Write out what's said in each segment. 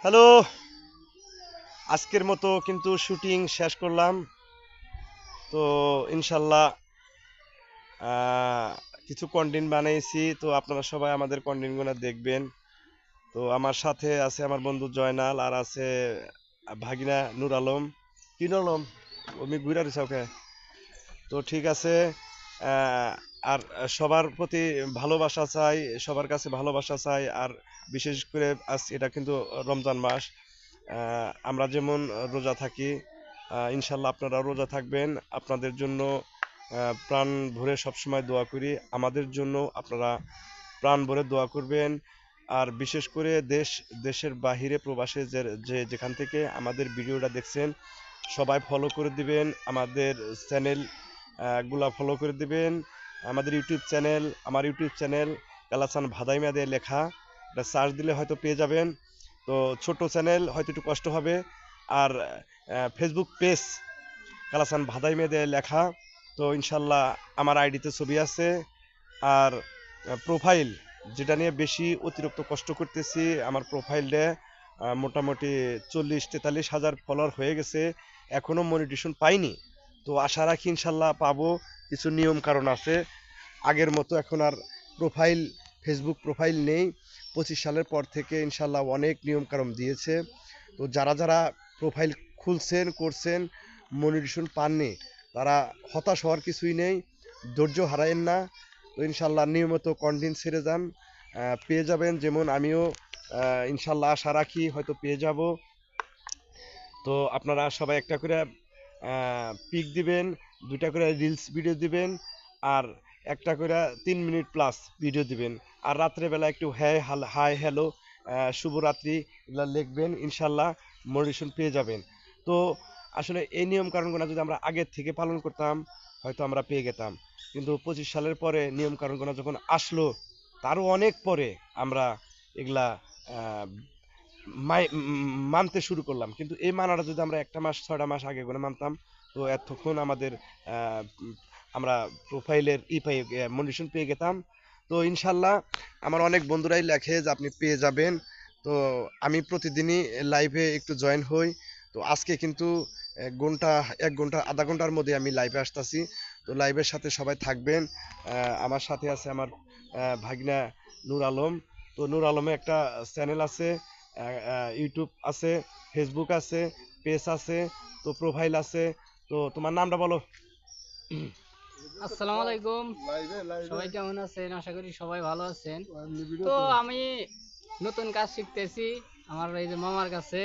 Hello, আজকের মতো কিন্তু শুটিং শেষ করলাম। তো ইনশাল্লাহ আহ, কিছু কন্টেন্ট বানিয়েছি, তো আপনারা সবাই আমাদের কন্টেন্টগুলো দেখবেন। তো আমার সাথে আছে আমার বন্ধু জয়নাল, আর আছে ভাগিনা নূর আলম। কি নূর আলম, আমি ঘুরে দিছি ওকে। তো ঠিক আছে। আহ, আর সবার প্রতি ভালোবাসা চাই, সবার কাছে ভালোবাসা চাই। আর বিশেষ করে আজ এটা কিন্তু রমজান মাস। আমরা যেমন রোজা থাকি, ইনশাল্লাহ আপনারাও রোজা থাকবেন। আপনাদের জন্য প্রাণ ভরে সবসময় দোয়া করি। আমাদের জন্য আপনারা প্রাণ ভরে দোয়া করবেন। আর বিশেষ করে দেশের বাহিরে প্রবাসে যে যেখান থেকে আমাদের ভিডিওটা দেখছেন, সবাই ফলো করে দিবেন। আমাদের চ্যানেল গুলা ফলো করে দিবেন। আমাদের ইউটিউব চ্যানেল, আমার ইউটিউব চ্যানেল কালাচান ভাদাইমা দিয়ে লেখা, এটা সার্চ দিলে হয়তো পেয়ে যাবেন। তো ছোট চ্যানেল, হয়তো একটু কষ্ট হবে। আর ফেসবুক পেজ কালাচান ভাদাইমা দিয়ে লেখা। তো ইনশাল্লাহ আমার আইডিতে ছবি আছে। আর প্রোফাইল, যেটা নিয়ে বেশি অতিরিক্ত কষ্ট করতেছি, আমার প্রোফাইলটা মোটামুটি 40-43 হাজার ফলোয়ার হয়ে গেছে। এখনো মনিটেশন পাইনি। তো আশা রাখি ইনশাল্লাহ পাবো। কিছু নিয়ম কারণ আছে। আগের মতো এখন আর প্রোফাইল, ফেসবুক প্রোফাইল নেই। 25 সালের পর থেকে ইনশাল্লাহ অনেক নিয়ম কারণ দিয়েছে। তো যারা যারা প্রোফাইল খুলছেন করছেন, মনিটেশন পাননি, তারা হতাশ হওয়ার কিছুই নেই। ধৈর্য হারায়েন না। তো ইনশাল্লাহ নিয়মিত কন্টেন্ট ছেড়ে যান, পেয়ে যাবেন। যেমন আমিও ইনশাল্লাহ আশা রাখি হয়তো পেয়ে যাব। তো আপনারা সবাই একটা করে পিক দিবেন, দুইটা করে রিলস ভিডিও দিবেন, আর একটা করে 3 মিনিট প্লাস ভিডিও দিবেন। আর রাত্রেবেলা একটু হ্যাঁ হাই হ্যালো শুভরাত্রি এগুলো লিখবেন। ইনশাল্লাহ মোটিভেশন পেয়ে যাবেন। তো আসলে এই নিয়ম কানুনগুলো যদি আমরা আগের থেকে পালন করতাম, হয়তো আমরা পেয়ে যেতাম। কিন্তু 25 সালের পরে নিয়ম কানুনগুলো যখন আসলো, তারও অনেক পরে আমরা এগুলা আহ, মানতে শুরু করলাম। কিন্তু এই মানাটা যদি আমরা 1 মাস 6টা মাস আগে করে মানতাম, তো এতক্ষণ আমাদের আহ, উম, আমরা প্রোফাইলের মনিটেশন পেয়ে যেতাম। তো ইনশাল্লাহ আমার অনেক বন্ধুরাই লেখে যে আপনি পেয়ে যাবেন। তো আমি প্রতিদিনই লাইভে একটু জয়েন হই। তো আজকে কিন্তু 1 ঘন্টা, 1 ঘন্টা আধা ঘন্টার মধ্যে আমি লাইভে আসতেছি। তো লাইভের সাথে সবাই থাকবেন। আমার সাথে আছে আমার ভাগনা নূর আলম। তো নূর আলমে একটা চ্যানেল আছে, ইউটিউব আছে, ফেসবুক আছে, পেজ আছে, তো প্রোফাইল আছে। তো তোমার নামটা বলো। আসসালামু আলাইকুম। সবাই কেমন আছেন? আশা করি সবাই ভালো আছেন। তো আমি নতুন কাজ শিখতেছি আমার এই যে মামার কাছে।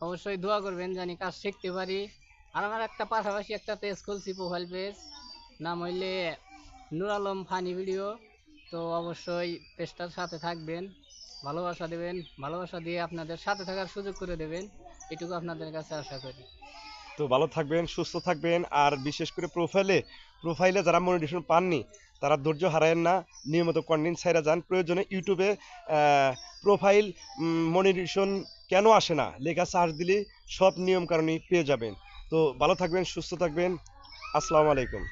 অবশ্যই দোয়া করবেন জানি কাজ শিখতে পারি। আর আমার একটা পাশাপাশি একটা পেজ খুলছি, প্রোফাইল পেজ, নাম হইলে নূর আলম ফানি ভিডিও। তো অবশ্যই পেজটার সাথে থাকবেন, ভালোবাসা দেবেন, ভালোবাসা দিয়ে আপনাদের সাথে থাকার সুযোগ করে দেবেন, এটুকু আপনাদের কাছে আশা করি। তো ভালো থাকবেন, সুস্থ থাকবেন। আর বিশেষ করে প্রোফাইলে যারা মনিটেশন পাননি, তারা ধৈর্য হারায়েন না। নিয়মিত কন্টেন্ট ছাইরা যান। প্রয়োজনে ইউটিউবে প্রোফাইল মনিটেশন কেন আসে না লেখা সার্চ দিলে সব নিয়ম কারণে পেয়ে যাবেন। তো ভালো থাকবেন, সুস্থ থাকবেন। আসসালামু আলাইকুম।